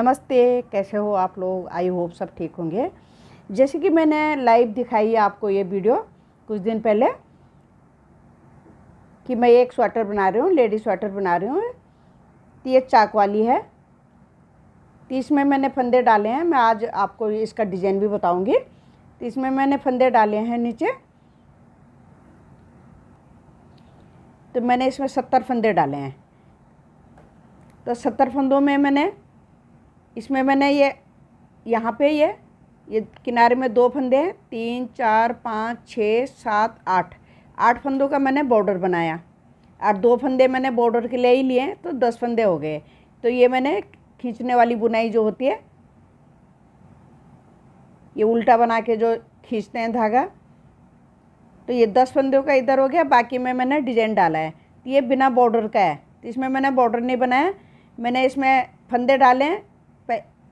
नमस्ते, कैसे हो आप लोग। आई होप सब ठीक होंगे। जैसे कि मैंने लाइव दिखाई है आपको ये वीडियो कुछ दिन पहले कि मैं एक स्वेटर बना रही हूँ, लेडी स्वेटर बना रही हूँ। तो ये चाक वाली है। तो इसमें मैंने फंदे डाले हैं। मैं आज आपको इसका डिज़ाइन भी बताऊँगी। तो इसमें मैंने फंदे डाले हैं नीचे। तो मैंने इसमें 70 फंदे डाले हैं। तो 70 फंदों में मैंने ये यहाँ पे ये किनारे में 2 फंदे हैं, 3 4 5 6 7 8 फंदों का मैंने बॉर्डर बनाया और 2 फंदे मैंने बॉर्डर के लिए ही लिए, तो 10 फंदे हो गए। तो ये मैंने खींचने वाली बुनाई जो होती है, ये उल्टा बना के जो खींचते हैं धागा, तो ये 10 फंदों का इधर हो गया। बाकी में मैंने डिजाइन डाला है। तो ये बिना बॉर्डर का है, तो इसमें मैंने बॉर्डर नहीं बनाया। मैंने इसमें फंदे डाले हैं,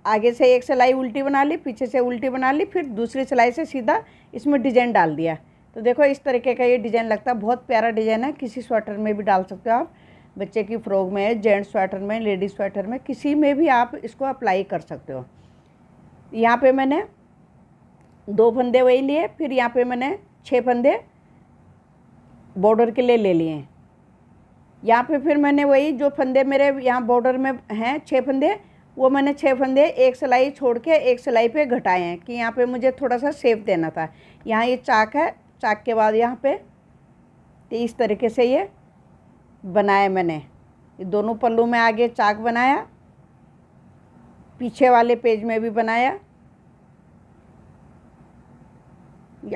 आगे से एक सिलाई उल्टी बना ली, पीछे से उल्टी बना ली, फिर दूसरी सिलाई से सीधा इसमें डिजाइन डाल दिया। तो देखो इस तरीके का ये डिजाइन लगता है। बहुत प्यारा डिजाइन है। किसी स्वेटर में भी डाल सकते हो आप, बच्चे की फ्रॉक में, जेंट्स स्वेटर में, लेडीज स्वेटर में, किसी में भी आप इसको अप्लाई कर सकते हो। यहाँ पे मैंने 2 फंदे वही लिए, फिर यहाँ पे मैंने 6 फंदे बॉर्डर के लिए ले लिए हैं। यहाँ पे फिर मैंने वही जो फंदे मेरे यहाँ बॉर्डर में हैं 6 फंदे, वो मैंने 6 फंदे एक सिलाई छोड़ के एक सिलाई पे घटाए हैं कि यहाँ पे मुझे थोड़ा सा शेप देना था। यहाँ ये चाक है, चाक के बाद यहाँ पे तो इस तरीके से ये बनाया मैंने। ये दोनों पल्लू में आगे चाक बनाया, पीछे वाले पेज में भी बनाया।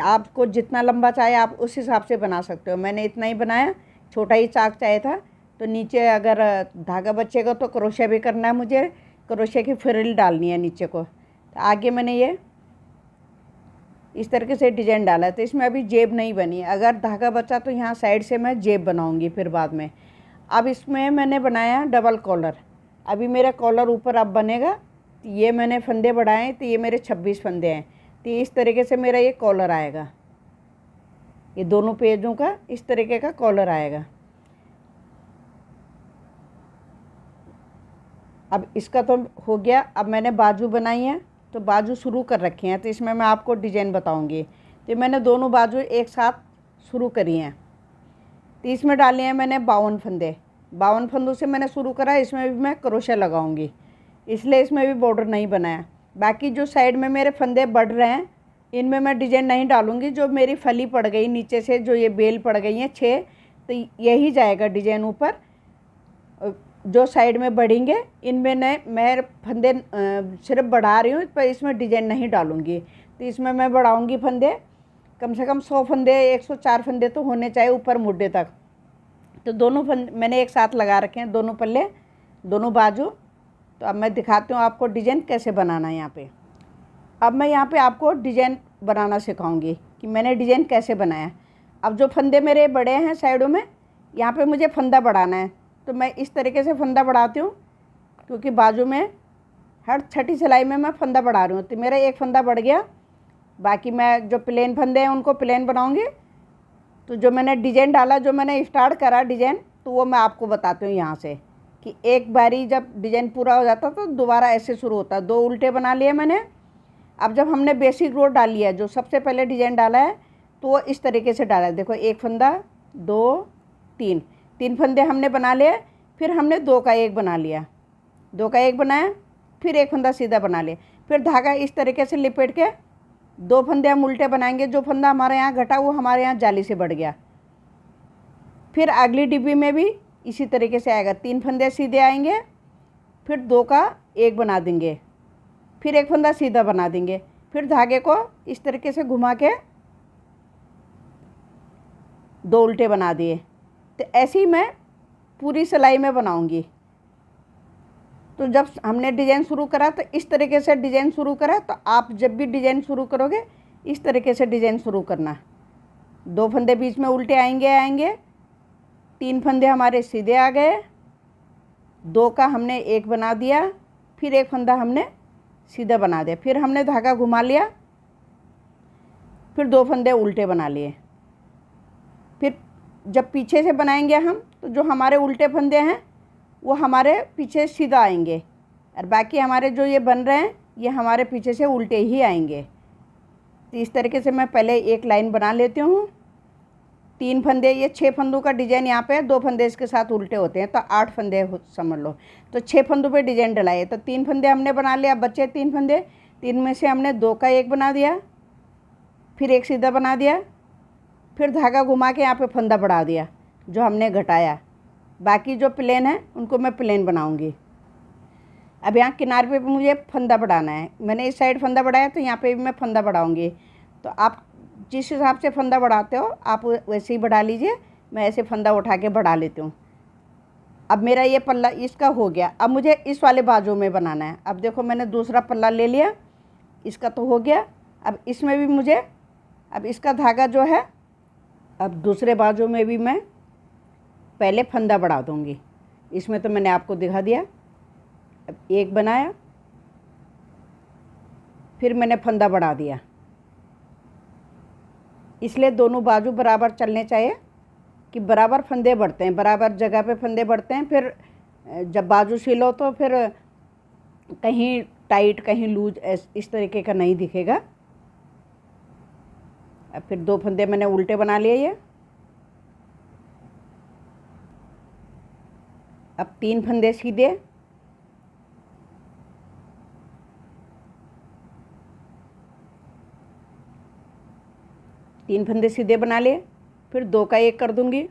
आपको जितना लंबा चाहे आप उस हिसाब से बना सकते हो। मैंने इतना ही बनाया, छोटा ही चाक चाहिए था। तो नीचे अगर धागा बचेगा तो क्रोशे भी करना है, मुझे क्रोशे की फ्रिल डालनी है नीचे को। तो आगे मैंने ये इस तरीके से डिजाइन डाला है। तो इसमें अभी जेब नहीं बनी है, अगर धागा बचा तो यहाँ साइड से मैं जेब बनाऊंगी फिर बाद में। अब इसमें मैंने बनाया डबल कॉलर। अभी मेरा कॉलर ऊपर अब बनेगा। तो ये मैंने फंदे बढ़ाए, तो ये मेरे 26 फंदे हैं। तो इस तरीके से मेरा ये कॉलर आएगा, ये दोनों पेजों का इस तरीके का कॉलर आएगा। अब इसका तो हो गया। अब मैंने बाजू बनाई है, तो बाजू शुरू कर रखे हैं। तो इसमें मैं आपको डिजाइन बताऊंगी। तो मैंने दोनों बाजू एक साथ शुरू करी हैं। तो इसमें डाले हैं मैंने 52 फंदे। 52 फंदों से मैंने शुरू करा। इसमें भी मैं क्रोशा लगाऊंगी, इसलिए इसमें भी बॉर्डर नहीं बनाया। बाकी जो साइड में मेरे फंदे बढ़ रहे हैं, इनमें मैं डिजाइन नहीं डालूंगी। जो मेरी फली पड़ गई नीचे से, जो ये बेल पड़ गई हैं 6, तो यही जाएगा डिजाइन ऊपर। जो साइड में बढ़ेंगे इनमें मैं फंदे सिर्फ बढ़ा रही हूँ, पर इसमें डिजाइन नहीं डालूंगी। तो इसमें मैं बढ़ाऊंगी फंदे, कम से कम 100 फंदे, 104 फंदे तो होने चाहिए ऊपर मुड्ढे तक। तो दोनों फंदे मैंने एक साथ लगा रखे हैं, दोनों पल्ले, दोनों बाजू। तो अब मैं दिखाती हूँ आपको डिजाइन कैसे बनाना है। यहाँ पे अब मैं यहाँ पे आपको डिजाइन बनाना सिखाऊंगी कि मैंने डिजाइन कैसे बनाया। अब जो फंदे मेरे बड़े हैं साइडों में, यहाँ पे मुझे फंदा बढ़ाना है। तो मैं इस तरीके से फंदा बढ़ाती हूँ, क्योंकि बाजू में हर छठी सिलाई में मैं फंदा बढ़ा रही हूँ। तो मेरा एक फंदा बढ़ गया। बाकी मैं जो प्लेन फंदे हैं उनको प्लेन बनाऊँगी। तो जो मैंने डिजाइन डाला, जो मैंने स्टार्ट करा डिजाइन, तो वो मैं आपको बताती हूँ यहाँ से कि एक बारी जब डिजाइन पूरा हो जाता तो दोबारा ऐसे शुरू होता। 2 उल्टे बना लिए मैंने। अब जब हमने बेसिक रो डाली है, जो सबसे पहले डिजाइन डाला है, तो वो इस तरीके से डाला है। देखो, एक फंदा, 2 3 फंदे हमने बना लिए। फिर हमने 2 का 1 बना लिया, 2 का 1 बनाया, फिर एक फंदा सीधा बना लिया। फिर धागा इस तरीके से लिपेट के 2 फंदे हम उल्टे बनाएंगे। जो फंदा हमारे यहाँ घटा वो हमारे यहाँ जाली से बढ़ गया। फिर अगली डिब्बी में भी इसी तरीके से आएगा। 3 फंदे सीधे आएंगे, फिर 2 का 1 बना देंगे, फिर एक फंदा सीधा बना देंगे, फिर धागे को इस तरीके से घुमा के 2 उल्टे बना दिए। तो ऐसे ही मैं पूरी सिलाई में बनाऊंगी। तो जब हमने डिजाइन शुरू करा तो इस तरीके से डिजाइन शुरू करा। तो आप जब भी डिजाइन शुरू करोगे इस तरीके से डिजाइन शुरू करना। 2 फंदे बीच में उल्टे आएंगे, 3 फंदे हमारे सीधे आ गए, 2 का हमने 1 बना दिया, फिर एक फंदा हमने सीधा बना दिया, फिर हमने धागा घुमा लिया, फिर 2 फंदे उल्टे बना लिए। फिर जब पीछे से बनाएंगे हम, तो जो हमारे उल्टे फंदे हैं वो हमारे पीछे सीधा आएंगे। और बाकी हमारे जो ये बन रहे हैं ये हमारे पीछे से उल्टे ही आएंगे। तो इस तरीके से मैं पहले एक लाइन बना लेती हूँ। 3 फंदे, ये 6 फंदों का डिज़ाइन यहाँ पे है, 2 फंदे इसके साथ उल्टे होते हैं तो 8 फंदे समझ लो। तो 6 फंदों पे डिज़ाइन डलाए तो 3 फंदे हमने बना लिया, बचे 3 फंदे। 3 में से हमने 2 का एक बना दिया, फिर एक सीधा बना दिया, फिर धागा घुमा के यहाँ पे फंदा बढ़ा दिया जो हमने घटाया। बाकी जो प्लेन है उनको मैं प्लेन बनाऊँगी। अब यहाँ किनारे पे भी मुझे फंदा बढ़ाना है। मैंने इस साइड फंदा बढ़ाया तो यहाँ पे भी मैं फंदा बढ़ाऊँगी। तो आप जिस हिसाब से फंदा बढ़ाते हो आप वैसे ही बढ़ा लीजिए। मैं ऐसे फंदा उठा के बढ़ा लेती हूँ। अब मेरा ये पल्ला इसका हो गया। अब मुझे इस वाले बाजू में बनाना है। अब देखो मैंने दूसरा पल्ला ले लिया, इसका तो हो गया। अब इसमें भी मुझे, अब इसका धागा जो है, अब दूसरे बाजू में भी मैं पहले फंदा बढ़ा दूँगी। इसमें तो मैंने आपको दिखा दिया। अब एक बनाया, फिर मैंने फंदा बढ़ा दिया। इसलिए दोनों बाजू बराबर चलने चाहिए कि बराबर फंदे बढ़ते हैं, बराबर जगह पे फंदे बढ़ते हैं। फिर जब बाजू सिलो तो फिर कहीं टाइट कहीं लूज इस तरीके का नहीं दिखेगा। अब फिर 2 फंदे मैंने उल्टे बना लिए ये। अब 3 फंदे सीधे, तीन फंदे सीधे बना लिए, फिर 2 का एक कर दूंगी,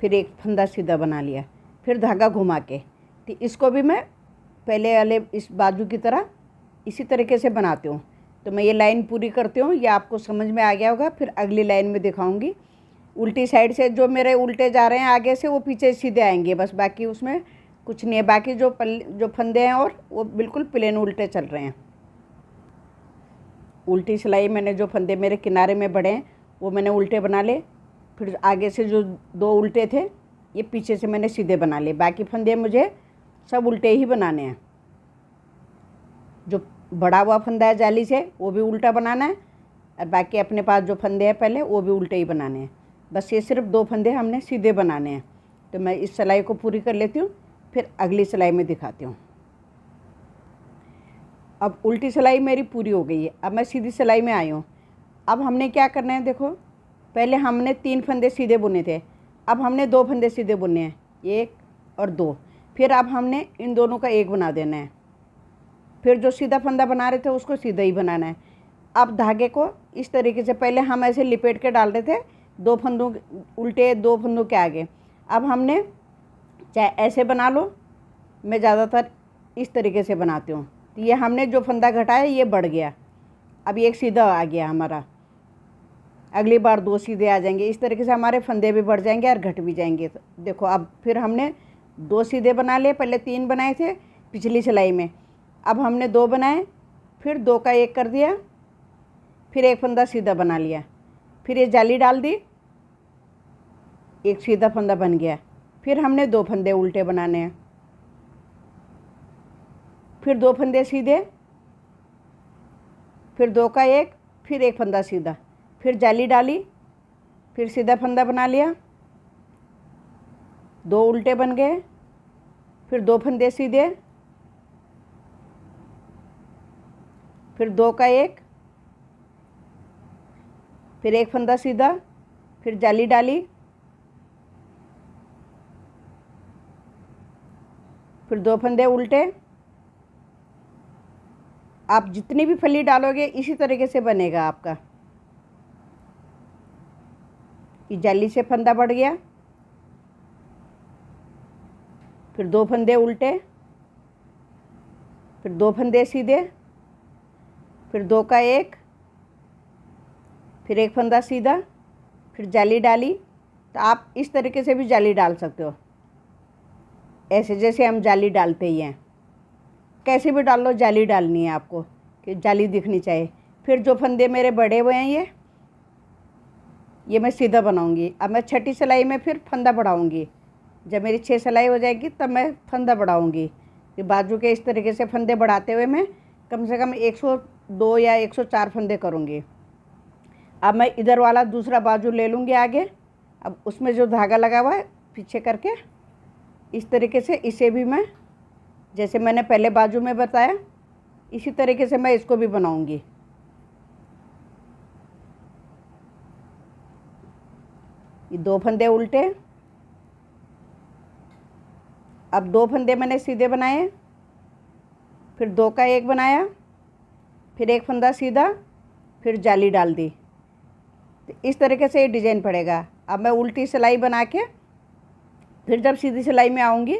फिर एक फंदा सीधा बना लिया, फिर धागा घुमा के। तो इसको भी मैं पहले वाले इस बाजू की तरह इसी तरीके से बनाती हूँ। तो मैं ये लाइन पूरी करती हूँ, ये आपको समझ में आ गया होगा। फिर अगली लाइन में दिखाऊंगी। उल्टी साइड से जो मेरे उल्टे जा रहे हैं आगे से वो पीछे सीधे आएंगे बस, बाकी उसमें कुछ नहीं है। बाकी जो फंदे हैं और वो बिल्कुल प्लेन उल्टे चल रहे हैं। उल्टी सिलाई मैंने जो फंदे मेरे किनारे में बढ़े हैं वो मैंने उल्टे बना ले। फिर आगे से जो 2 उल्टे थे ये पीछे से मैंने सीधे बना लिए। बाकी फंदे मुझे सब उल्टे ही बनाने हैं। जो बड़ा हुआ फंदा है जाली से वो भी उल्टा बनाना है, और बाकी अपने पास जो फंदे हैं पहले वो भी उल्टे ही बनाने हैं। बस ये सिर्फ 2 फंदे हमने सीधे बनाने हैं। तो मैं इस सिलाई को पूरी कर लेती हूँ, फिर अगली सिलाई में दिखाती हूँ। अब उल्टी सिलाई मेरी पूरी हो गई है। अब मैं सीधी सिलाई में आई हूँ। अब हमने क्या करना है, देखो पहले हमने 3 फंदे सीधे बुने थे, अब हमने 2 फंदे सीधे बुने हैं, 1 और 2। फिर अब हमने इन दोनों का एक बना देना है। फिर जो सीधा फंदा बना रहे थे उसको सीधा ही बनाना है। अब धागे को इस तरीके से पहले हम ऐसे लिपेट के डाल रहे थे, 2 फंदों उल्टे 2 फंदों के आगे। अब हमने चाहे ऐसे बना लो, मैं ज़्यादातर इस तरीके से बनाती हूँ। तो ये हमने जो फंदा घटाया ये बढ़ गया, अब एक सीधा आ गया हमारा। अगली बार 2 सीधे आ जाएंगे। इस तरीके से हमारे फंदे भी बढ़ जाएंगे और घट भी जाएंगे। तो देखो अब फिर हमने 2 सीधे बना लिए, पहले 3 बनाए थे पिछली सिलाई में, अब हमने 2 बनाए, फिर 2 का एक कर दिया, फिर एक फंदा सीधा बना लिया, फिर ये जाली डाल दी, एक सीधा फंदा बन गया। फिर हमने 2 फंदे उल्टे बनाने हैं, फिर 2 फंदे सीधे, फिर 2 का एक, फिर एक फंदा सीधा, फिर जाली डाली, फिर सीधा फंदा बना लिया, 2 उल्टे बन गए, फिर 2 फंदे सीधे, फिर 2 का एक, फिर एक फंदा सीधा, फिर जाली डाली, फिर 2 फंदे उल्टे। आप जितनी भी फली डालोगे इसी तरीके से बनेगा आपका। ये जाली से फंदा बढ़ गया, फिर 2 फंदे उल्टे, फिर 2 फंदे सीधे, फिर 2 का एक, फिर एक फंदा सीधा, फिर जाली डाली। तो आप इस तरीके से भी जाली डाल सकते हो, ऐसे जैसे हम जाली डालते ही हैं। कैसे भी डाल लो, जाली डालनी है आपको कि जाली दिखनी चाहिए। फिर जो फंदे मेरे बड़े हुए हैं ये मैं सीधा बनाऊंगी। अब मैं छठी सिलाई में फिर फंदा बढ़ाऊंगी। जब मेरी 6 सिलाई हो जाएगी तब मैं फंदा बढ़ाऊंगी। कि बाजू के इस तरीके से फंदे बढ़ाते हुए मैं कम से कम 102 या 104 फंदे करूँगी। अब मैं इधर वाला दूसरा बाजू ले लूँगी आगे। अब उसमें जो धागा लगा हुआ है पीछे करके इस तरीके से इसे भी मैं, जैसे मैंने पहले बाजू में बताया, इसी तरीके से मैं इसको भी बनाऊंगी। ये 2 फंदे उल्टे, अब 2 फंदे मैंने सीधे बनाए, फिर 2 का 1 बनाया, फिर 1 फंदा सीधा, फिर जाली डाल दी। तो इस तरीके से ये डिज़ाइन पड़ेगा। अब मैं उल्टी सिलाई बना के फिर जब सीधी सिलाई में आऊँगी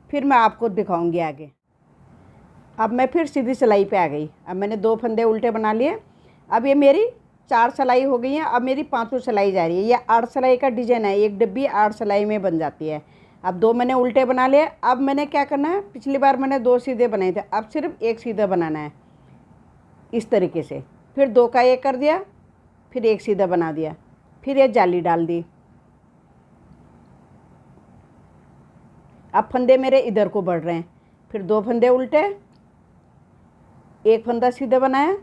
फिर मैं आपको दिखाऊंगी आगे। अब मैं फिर सीधी सिलाई पे आ गई। अब मैंने 2 फंदे उल्टे बना लिए। अब ये मेरी 4 सिलाई हो गई है। अब मेरी 5वीं सिलाई जा रही है। ये 8 सिलाई का डिज़ाइन है, एक डिब्बी 8 सिलाई में बन जाती है। अब 2 मैंने उल्टे बना लिए। अब मैंने क्या करना है, पिछली बार मैंने 2 सीधे बनाए थे, अब सिर्फ 1 सीधा बनाना है इस तरीके से। फिर 2 का 1 कर दिया, फिर 1 सीधा बना दिया, फिर ये जाली डाल दी। अब फंदे मेरे इधर को बढ़ रहे हैं। फिर 2 फंदे उल्टे, 1 फंदा सीधा बनाया,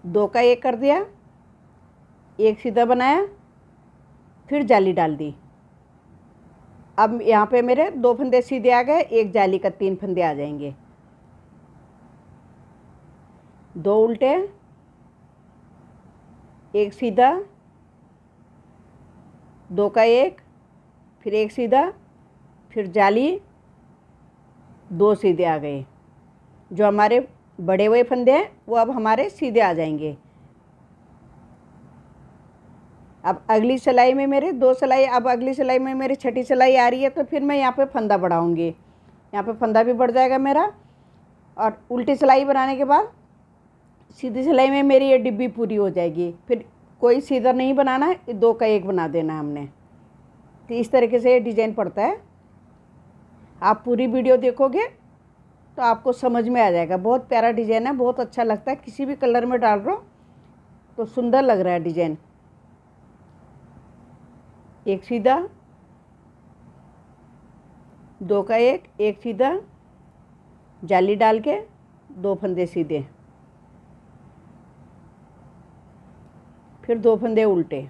2 का 1 कर दिया, 1 सीधा बनाया, फिर जाली डाल दी। अब यहाँ पे मेरे 2 फंदे सीधे आ गए, 1 जाली का 3 फंदे आ जाएंगे। 2 उल्टे, 1 सीधा, 2 का 1, फिर 1 सीधा, फिर जाली, 2 सीधे आ गए। जो हमारे बड़े हुए फंदे हैं वो अब हमारे सीधे आ जाएंगे। अब अगली सिलाई में मेरे 2 सिलाई, अब अगली सिलाई में मेरी 6ठी सिलाई आ रही है, तो फिर मैं यहाँ पे फंदा बढ़ाऊँगी। यहाँ पे फंदा भी बढ़ जाएगा मेरा। और उल्टी सिलाई बनाने के बाद सीधी सिलाई में मेरी ये डिब्बी पूरी हो जाएगी। फिर कोई सीधा नहीं बनाना है, 2 का 1 बना देना हमने। तो इस तरीके से ये डिज़ाइन पड़ता है। आप पूरी वीडियो देखोगे तो आपको समझ में आ जाएगा। बहुत प्यारा डिज़ाइन है, बहुत अच्छा लगता है। किसी भी कलर में डाल रहा हो तो सुंदर लग रहा है डिज़ाइन। 1 सीधा, 2 का 1, 1 सीधा, जाली डाल के 2 फंदे सीधे, फिर 2 फंदे उल्टे,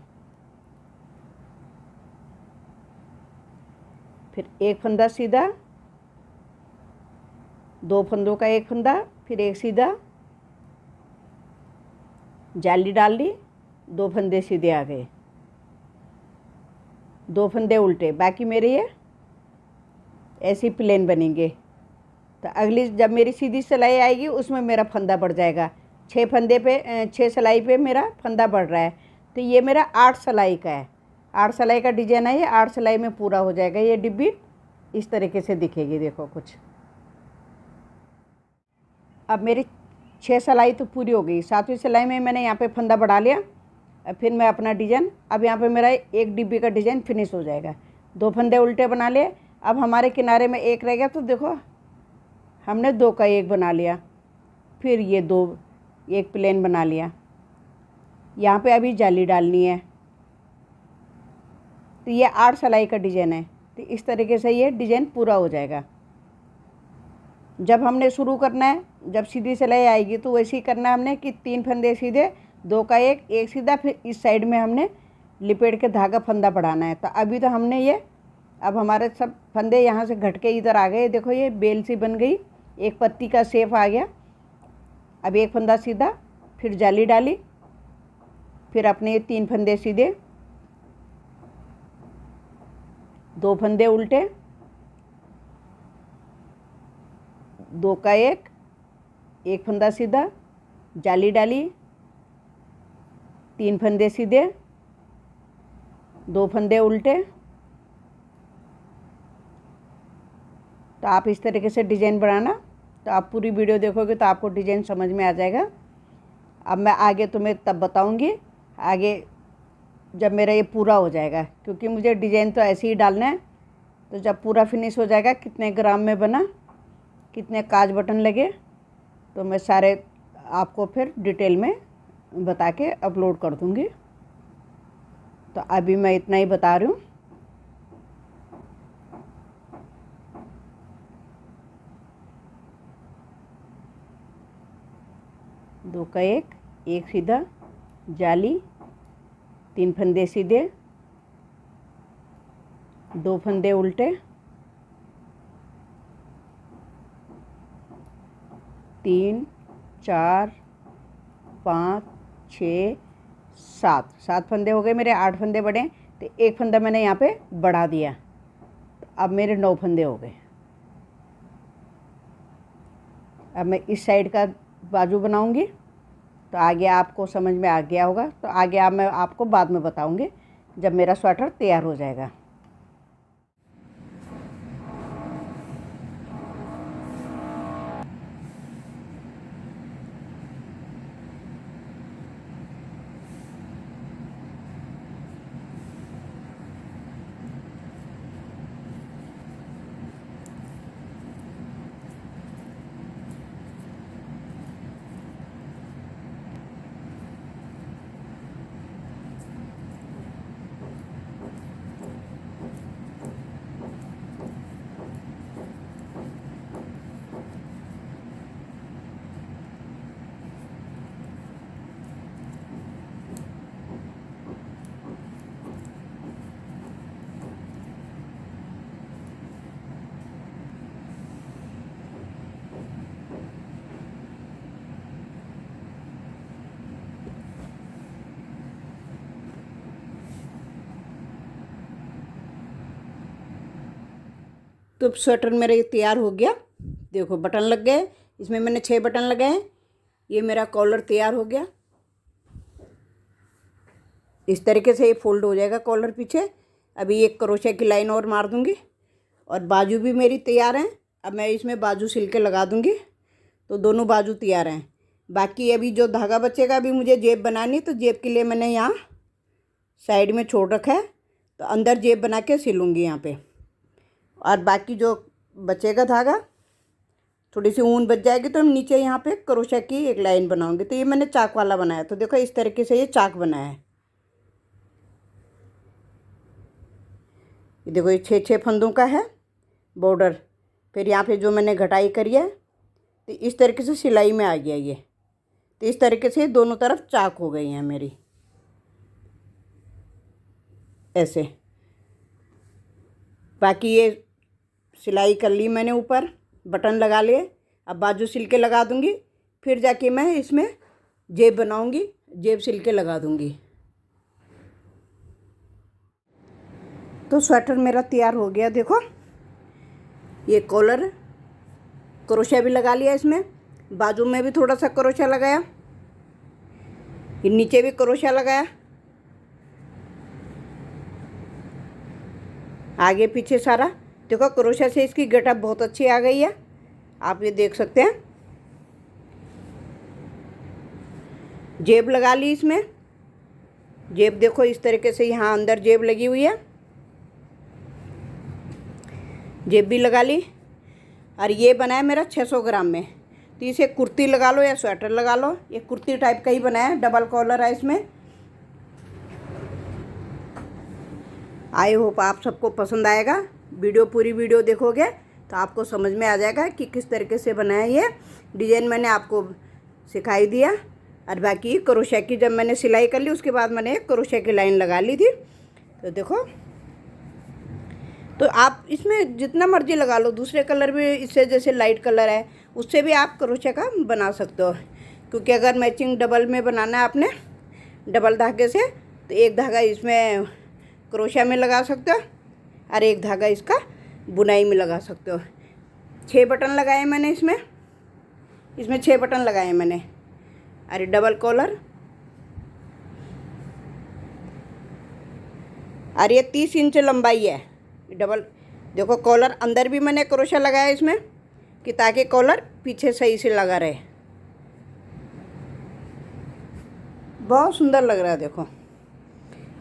फिर 1 फंदा सीधा, 2 फंदों का 1 फंदा, फिर 1 सीधा, जाली डाल दी, 2 फंदे सीधे आ गए, 2 फंदे उल्टे। बाकी मेरे ये ऐसे प्लेन बनेंगे। तो अगली जब मेरी सीधी सिलाई आएगी उसमें मेरा फंदा बढ़ जाएगा। 6 फंदे पे 6 सिलाई पे मेरा फंदा बढ़ रहा है। तो ये मेरा 8 सिलाई का है। 8 सिलाई का डिज़ाइन है ये। 8 सिलाई में पूरा हो जाएगा। ये डिब्बी इस तरीके से दिखेगी। देखो कुछ। अब मेरी 6 सिलाई तो पूरी हो गई। 7वीं सिलाई में मैंने यहाँ पे फंदा बढ़ा लिया। फिर मैं अपना डिज़ाइन, अब यहाँ पे मेरा एक डिब्बी का डिज़ाइन फिनिश हो जाएगा। 2 फंदे उल्टे बना लिए। अब हमारे किनारे में 1 रह गया, तो देखो हमने 2 का 1 बना लिया। फिर ये 2 एक प्लेन बना लिया। यहाँ पे अभी जाली डालनी है। तो ये 8 सिलाई का डिज़ाइन है। तो इस तरीके से ये डिज़ाइन पूरा हो जाएगा। जब हमने शुरू करना है, जब सीधी सिलाई आएगी तो वैसे ही करना है हमने कि 3 फंदे सीधे, 2 का 1, 1 सीधा, फिर इस साइड में हमने लिपेट के धागा फंदा बढ़ाना है। तो अभी तो हमने ये, अब हमारे सब फंदे यहाँ से घट के इधर आ गए। देखो ये बेल सी बन गई, एक पत्ती का शेप आ गया। अब 1 फंदा सीधा, फिर जाली डाली, फिर अपने ये 3 फंदे सीधे, 2 फंदे उल्टे, 2 का 1, 1 फंदा सीधा, जाली डाली, 3 फंदे सीधे, 2 फंदे उल्टे। तो आप इस तरीके से डिज़ाइन बनाना। तो आप पूरी वीडियो देखोगे तो आपको डिज़ाइन समझ में आ जाएगा। अब मैं आगे तुम्हें तब बताऊंगी, आगे जब मेरा ये पूरा हो जाएगा, क्योंकि मुझे डिज़ाइन तो ऐसे ही डालना है। तो जब पूरा फिनिश हो जाएगा, कितने ग्राम में बना, कितने काज बटन लगे, तो मैं सारे आपको फिर डिटेल में बता के अपलोड कर दूँगी। तो अभी मैं इतना ही बता रही हूँ। दो का 1, 1 सीधा, जाली, 3 फंदे सीधे, 2 फंदे उल्टे, 3 4 5 6 7 फंदे हो गए मेरे। 8 फंदे बढ़े तो एक फंदा मैंने यहाँ पे बढ़ा दिया, तो अब मेरे 9 फंदे हो गए। अब मैं इस साइड का बाजू बनाऊंगी, तो आगे आपको समझ में आ गया होगा। तो आगे आप मैं आपको बाद में बताऊंगी जब मेरा स्वेटर तैयार हो जाएगा। तो स्वेटर मेरा ये तैयार हो गया। देखो बटन लग गए, इसमें मैंने 6 बटन लगाए। ये मेरा कॉलर तैयार हो गया। इस तरीके से ये फोल्ड हो जाएगा कॉलर पीछे। अभी एक क्रोशे की लाइन और मार दूंगी और बाजू भी मेरी तैयार हैं। अब मैं इसमें बाजू सिल के लगा दूंगी, तो दोनों बाजू तैयार हैं। बाकी अभी जो धागा बचेगा, अभी मुझे जेब बनानी, तो जेब के लिए मैंने यहाँ साइड में छोड़ रखा है, तो अंदर जेब बना के सिलूँगी यहाँ पे। और बाकी जो बचेगा धागा, थोड़ी सी ऊन बच जाएगी, तो हम नीचे यहाँ पे क्रोशे की एक लाइन बनाऊंगी। तो ये मैंने चाक वाला बनाया, तो देखो इस तरीके से ये चाक बनाया है। ये देखो ये 6 फंदों का है बॉर्डर। फिर यहाँ पे जो मैंने घटाई करी है, तो इस तरीके से सिलाई में आ गया ये। तो इस तरीके से दोनों तरफ चाक हो गई हैं मेरी, ऐसे। बाकी ये सिलाई कर ली मैंने, ऊपर बटन लगा लिए। अब बाजू सिल के लगा दूंगी, फिर जाके मैं इसमें जेब बनाऊंगी, जेब सिल के लगा दूंगी। तो स्वेटर मेरा तैयार हो गया। देखो ये कॉलर क्रोशा भी लगा लिया, इसमें बाजू में भी थोड़ा सा क्रोशा लगाया, ये नीचे भी क्रोशा लगाया, आगे पीछे सारा। देखो क्रोशा से इसकी गटअप बहुत अच्छी आ गई है, आप ये देख सकते हैं। जेब लगा ली इसमें। जेब देखो इस तरीके से यहाँ अंदर जेब लगी हुई है, जेब भी लगा ली। और ये बनाया मेरा 600 ग्राम में। तो इसे कुर्ती लगा लो या स्वेटर लगा लो, ये कुर्ती टाइप का ही बनाया है, डबल कॉलर है इसमें। आई होप आप सबको पसंद आएगा। वीडियो पूरी वीडियो देखोगे तो आपको समझ में आ जाएगा कि किस तरीके से बनाया। ये डिज़ाइन मैंने आपको सिखाई दिया। और बाकी क्रोशे की जब मैंने सिलाई कर ली, उसके बाद मैंने क्रोशे की लाइन लगा ली थी। तो देखो, तो आप इसमें जितना मर्जी लगा लो, दूसरे कलर भी इससे, जैसे लाइट कलर है उससे भी आप क्रोशे का बना सकते हो। क्योंकि अगर मैचिंग डबल में बनाना है आपने, डबल धागे से, तो एक धागा इसमें क्रोशा में लगा सकते हो और एक धागा इसका बुनाई में लगा सकते हो। 6 बटन लगाए मैंने इसमें 6 बटन लगाए मैंने। अरे डबल कॉलर, और ये 30 इंच लंबाई है डबल। देखो कॉलर अंदर भी मैंने क्रोशा लगाया इसमें, कि ताकि कॉलर पीछे सही से लगा रहे। बहुत सुंदर लग रहा है। देखो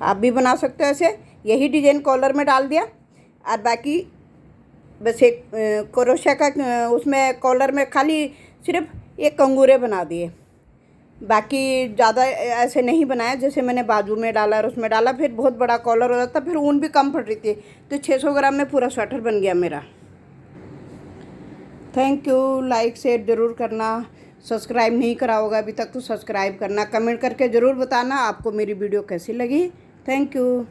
आप भी बना सकते हो ऐसे। यही डिजाइन कॉलर में डाल दिया, और बाकी बस एक क्रोशा का उसमें कॉलर में खाली सिर्फ एक कंगूरे बना दिए। बाकी ज़्यादा ऐसे नहीं बनाया, जैसे मैंने बाजू में डाला और उसमें डाला, फिर बहुत बड़ा कॉलर हो जाता, फिर ऊन भी कम पड़ रही थी। तो 600 ग्राम में पूरा स्वेटर बन गया मेरा। Thank you. लाइक शेयर ज़रूर करना। सब्सक्राइब नहीं करा होगा अभी तक तो सब्सक्राइब करना, कमेंट करके ज़रूर बताना आपको मेरी वीडियो कैसी लगी। Thank you.